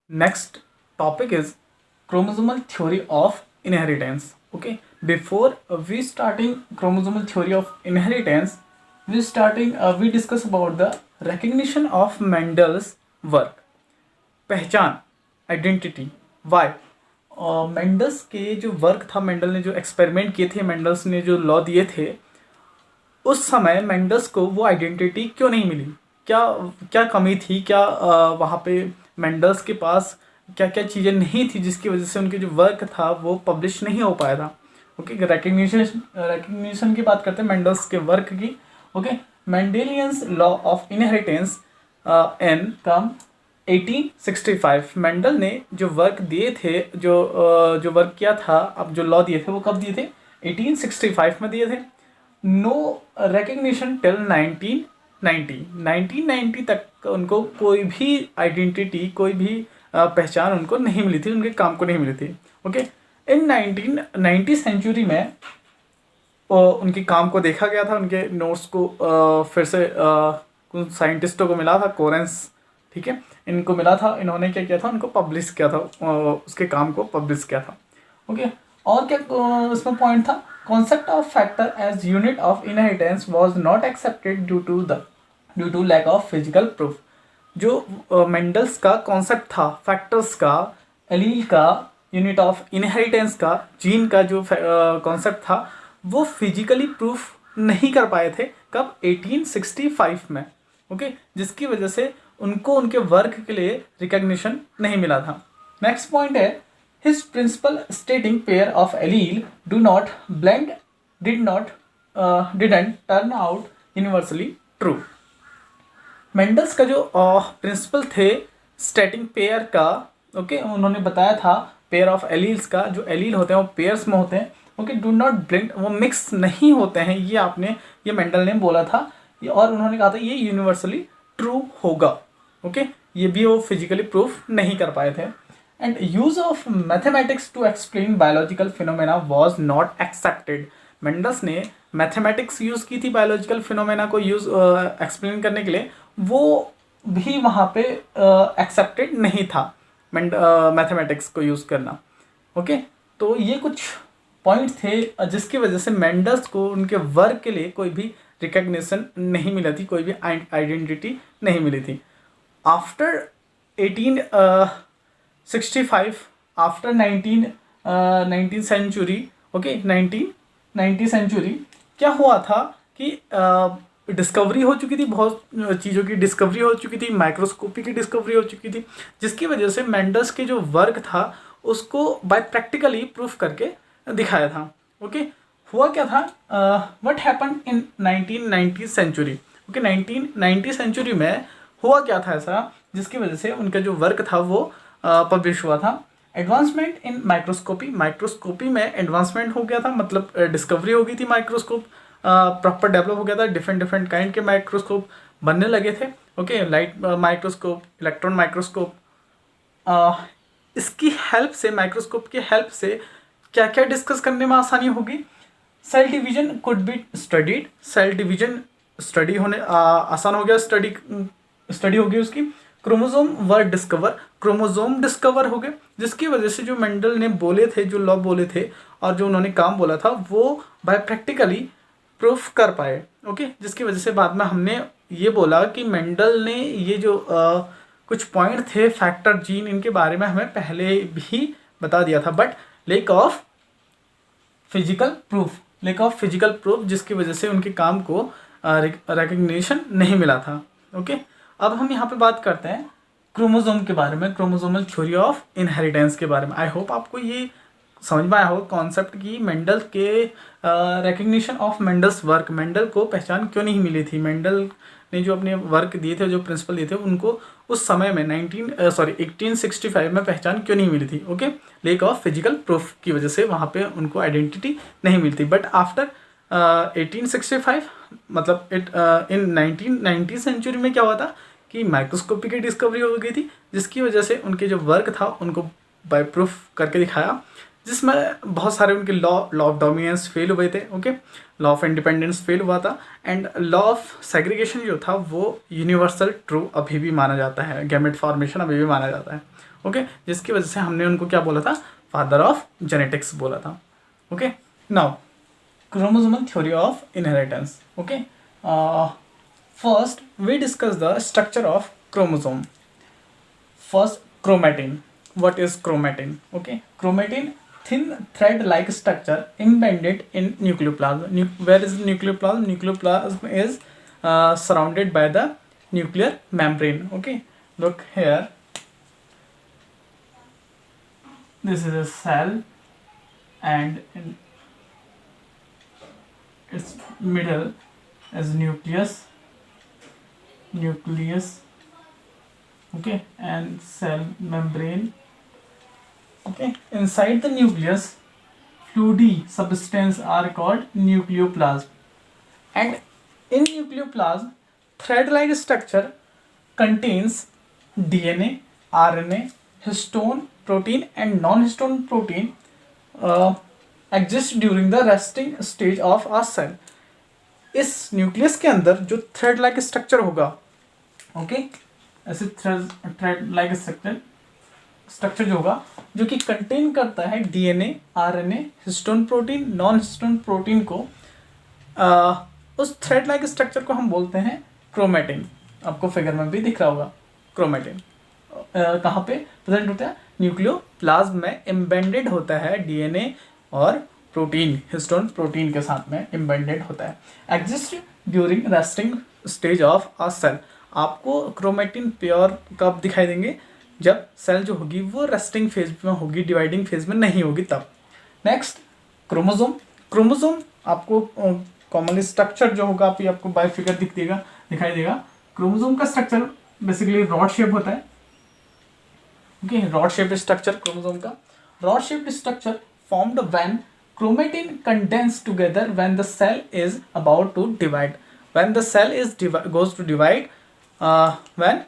Next topic is chromosomal theory of inheritance. Okay, before we starting chromosomal theory of inheritance, we discuss about the recognition of Mendel's work. पहचान, identity, Y Mendel's के जो work था, Mendel ने जो experiment किए थे, Mendel's ने जो लॉ दिए थे, उस समय मेंडल्स को वो आइडेंटिटी क्यों नहीं मिली? क्या क्या कमी थी? क्या वहाँ पे मेंडल्स के पास क्या क्या चीज़ें नहीं थी जिसकी वजह से उनके जो वर्क था वो पब्लिश नहीं हो पाया था? ओके, रिकग्निशन की बात करते हैं मेंडल्स के वर्क की. Okay, Mendelian's law of inheritance an come 1865. मेंडल ने जो वर्क दिए थे, जो वर्क किया था, अब जो लॉ दिए थे वो कब दिए थे? 1865 में दिए थे. नो रिकग्निशन टिल 1990 तक उनको कोई भी आइडेंटिटी, कोई भी पहचान उनको नहीं मिली थी, उनके काम को नहीं मिली थी. ओके, इन 1990 सेंचुरी में उनके काम को देखा गया था, उनके नोट्स को फिर से कुछ साइंटिस्टों को मिला था, कोरेंस, ठीक है, इनको मिला था. इन्होंने क्या किया था? उनको पब्लिश किया था, उसके काम को पब्लिश किया था. ओके, और क्या इसमें पॉइंट था? Concept of factor as unit of inheritance was not accepted due to lack of physical proof. जो मेंडल्स का कॉन्सेप्ट था, फैक्टर्स का, एलील का, यूनिट ऑफ इनहेरिटेंस का, जीन का जो कॉन्सेप्ट था, वो फिजिकली प्रूफ नहीं कर पाए थे. कब? 1865 में. ओके, जिसकी वजह से उनको उनके वर्क के लिए रिकग्निशन नहीं मिला था. नेक्स्ट पॉइंट है, his principle stating pair of allele do not blend didn't turn out universally true. Mendel's का जो प्रिंसिपल थे स्टेटिंग पेयर का, ओके, उन्होंने बताया था पेयर ऑफ एलील्स का, जो एलील होते हैं वो पेयर्स में होते हैं. ओके, डू नॉट ब्लेंड, वो मिक्स नहीं होते हैं, ये मेंडल ने बोला था, और उन्होंने कहा था ये यूनिवर्सली ट्रू होगा. ओके, ये भी वो फिजिकली प्रूफ नहीं कर पाए थे. And use of mathematics to explain biological phenomena was not accepted. Mendel's ने मैथमेटिक्स यूज़ की थी बायोलॉजिकल फिनोमेना को एक्सप्लेन करने के लिए, वो भी वहाँ पे एक्सेप्टेड नहीं था मैथमेटिक्स को यूज़ करना. ओके, तो ये कुछ पॉइंट थे जिसकी वजह से मेंडल्स को उनके वर्क के लिए कोई भी रिकग्निशन नहीं मिला थी, कोई भी आइडेंटिटी नहीं मिली थी. After 1865, after 19 century, okay, 1990 century, क्या हुआ था कि डिस्कवरी हो चुकी थी, बहुत चीज़ों की डिस्कवरी हो चुकी थी, माइक्रोस्कोपी की डिस्कवरी हो चुकी थी, जिसकी वजह से मेंडल्स के जो वर्क था उसको बाय प्रैक्टिकली प्रूफ करके दिखाया था. ओके, हुआ क्या था? What happened in 1990 century. Okay, 1990 century में हुआ क्या था ऐसा जिसकी वजह से उनका जो वर्क था वो पब्लिश हुआ था? एडवांसमेंट इन माइक्रोस्कोपी में एडवांसमेंट हो गया था, मतलब डिस्कवरी हो गई थी, माइक्रोस्कोप प्रॉपर डेवलप हो गया था, डिफरेंट काइंड के माइक्रोस्कोप बनने लगे थे. Okay, light microscope, electron microscope, इसकी हेल्प से, माइक्रोस्कोप की हेल्प से क्या क्या डिस्कस करने में आसानी होगी? Cell division could be studied, cell division study होने आसान हो गया, स्टडी होगी उसकी. क्रोमोजोम डिस्कवर हो गए, जिसकी वजह से जो मेंडल ने बोले थे, जो लॉ बोले थे और जो उन्होंने काम बोला था वो बाय प्रैक्टिकली प्रूफ कर पाए. ओके, जिसकी वजह से बाद में हमने ये बोला कि मेंडल ने ये जो कुछ पॉइंट थे फैक्टर, जीन, इनके बारे में हमें पहले भी बता दिया था, but lake of physical proof, जिसकी वजह से उनके काम को रिकग्निशन नहीं मिला था. ओके, अब हम यहाँ पे बात करते हैं क्रोमोसोम के बारे में, क्रोमोसोमल थ्योरी ऑफ इनहेरिटेंस के बारे में. आई होप आपको ये समझ में आया हो कॉन्सेप्ट की मेंडल के recognition of Mendel's work, Mendel को पहचान क्यों नहीं मिली थी, मेंडल ने जो अपने वर्क दिए थे, जो प्रिंसिपल दिए थे, उनको उस समय में 1865 में पहचान क्यों नहीं मिली थी. Okay, lake of physical proof की वजह से वहाँ पे उनको आइडेंटिटी नहीं मिलती. बट आफ्टर 1865, मतलब इन 1990 सेंचुरी में क्या हुआ था कि माइक्रोस्कोपी की डिस्कवरी हो गई थी, जिसकी वजह से उनके जो वर्क था उनको बाय प्रूफ करके दिखाया, जिसमें बहुत सारे उनके लॉ ऑफ डोमिनेंस फेल हुए थे. Okay, law of independence fail हुआ था, एंड लॉ ऑफ सेग्रीगेशन जो था वो यूनिवर्सल ट्रू अभी भी माना जाता है, गैमेट फॉर्मेशन अभी भी माना जाता है. ओके, जिसकी वजह से हमने उनको क्या बोला था, फादर ऑफ जेनेटिक्स बोला था। Okay, now chromosomal theory of inheritance. Okay, first we discuss the structure of chromosome. First, chromatin. What is chromatin? Okay, chromatin, thin thread-like structure embedded in nucleoplasm. Where is nucleoplasm? Nucleoplasm is surrounded by the nuclear membrane. Okay, look here. This is a cell, and in its middle is nucleus. Okay, and cell membrane. Okay, inside the nucleus, fluidy substance are called nucleoplasm, and in nucleoplasm, thread-like structure contains DNA, RNA, histone protein, and non-histone protein exist during the resting stage of a cell. इस nucleus के अंदर जो thread like structure होगा, okay, ऐसे thread like structure जो होगा, जो कि कंटेन करता है DNA, RNA, histone protein, non histone protein को, उस थ्रेड लाइक स्ट्रक्चर को हम बोलते हैं क्रोमेटिन। आपको फिगर में भी दिख रहा होगा क्रोमेटिन कहाँ पे प्रेजेंट होता है, न्यूक्लियोप्लाज्म में एम्बेडेड होता है, डीएनए और प्रोटीन, हिस्टोन प्रोटीन के साथ में एम्बेडेड होता है। Exist during resting stage of a cell. आपको क्रोमेटिन प्योर कब दिखाई देंगे, जब सेल जो होगी वो रेस्टिंग फेज में होगी, डिवाइडिंग फेज में नहीं होगी तब। Next, chromosome. क्रोमोसोम आपको कॉमनली स्ट्रक्चर जो होगा आपको बाय फिगर दिखाई देगा। क्रोमोसोम का स्ट्रक्चर बेसिकली रॉड शेप होता है। Okay, rod shape structure chromosome का। Rod shape structure formed when chromatin condense together when the cell is about to divide. When the cell is goes to divide, when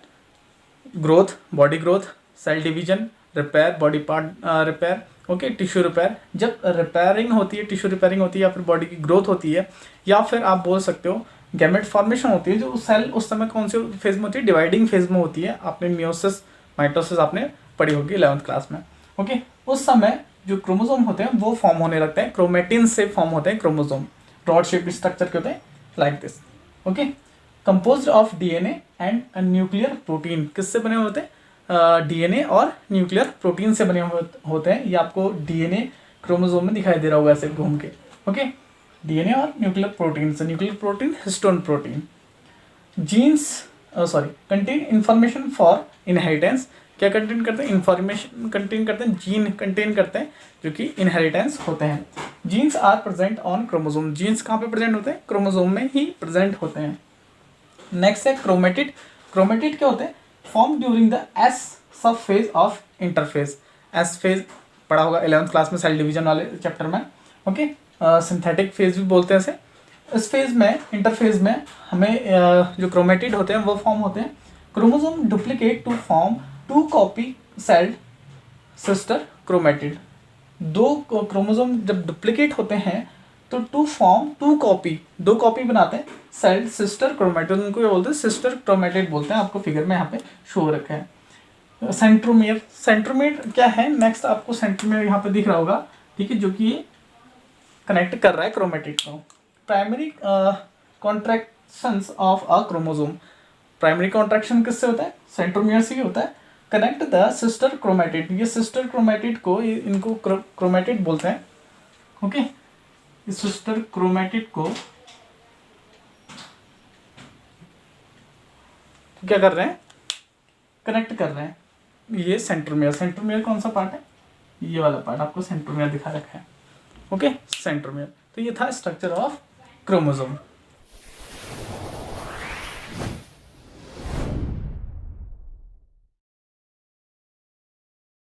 growth, body growth, cell division, repair, body part repair, okay, tissue repair, जब repairing होती है, tissue repairing होती है, या फिर body की growth होती है, या फिर आप बोल सकते हो गैमेट फॉर्मेशन होती है, जो सेल उस समय कौन से फेज में होती है, डिवाइडिंग फेज में होती है। आपने मियोसिस, माइटोसिस आपने पढ़ी होगी 11th क्लास में। ओके, उस समय जो क्रोमोसोम होते हैं वो फॉर्म होने लगते हैं, क्रोमेटिन से फॉर्म होते हैं क्रोमोसोम। रॉड शेप स्ट्रक्चर के होते हैं like this. Okay, composed of DNA and nuclear protein. किससे बने होते हैं, डीएनए और न्यूक्लियर प्रोटीन से बने होते हैं। ये आपको डीएनए क्रोमोसोम में दिखाई दे रहा होगा ऐसे घूम के। ओके, डीएनए और न्यूक्लियर प्रोटीन से, nuclear protein, histone protein. Genes contain information for inheritance. क्या कंटेन करते हैं, इंफॉर्मेशन कंटेन करते हैं, जीन कंटेन करते हैं जो कि इनहेरिटेंस होते हैं। Genes are present on chromosome. Genes कहाँ पे प्रेजेंट होते हैं, क्रोमोसोम में ही प्रेजेंट होते हैं। नेक्स्ट है क्रोमेटिड। क्रोमेटिड क्या होते हैं, फॉर्म ड्यूरिंग द एस सब phase of interphase. S phase पढ़ा होगा 11th क्लास में, सेल डिवीजन वाले चैप्टर में। ओके, सिंथेटिक फेज भी बोलते हैं इसे। इस फेज में, इंटरफेज में, हमें जो क्रोमेटिड होते हैं वो फॉर्म होते हैं। Chromosome duplicate to form 2 copy sealed sister chromatid. 2 chromosome जब डुप्लीकेट होते हैं तो 2 कॉपी बनाते हैं सेल्ड सिस्टर क्रोमेटिड। उनको ये बोलते हैं सिस्टर क्रोमेटिड बोलते हैं। आपको फिगर में यहाँ पे शो रखा है। सेंट्रोमियर। सेंट्रोमियर क्या है, नेक्स्ट आपको सेंट्रोमियर यहाँ पे दिख रहा होगा, ठीक है, जो कि ये कनेक्ट कर रहा है क्रोमेटिड को। Primary contractions of a chromosome. Primary contraction किससे होता है, सेंट्रोमियर से ही होता है। Connect the sister chromatid. ये सिस्टर क्रोमेटिड को, इनको क्रोमेटिड बोलते हैं। ओके, इस सिस्टर क्रोमेटिड को क्या कर रहे हैं, कनेक्ट कर रहे हैं। ये सेंट्रोमियर। सेंट्रोमियर कौन सा पार्ट है, ये वाला पार्ट आपको सेंट्रोमियर दिखा रखा है। Okay, centromere. तो ये था स्ट्रक्चर ऑफ क्रोमोसोम।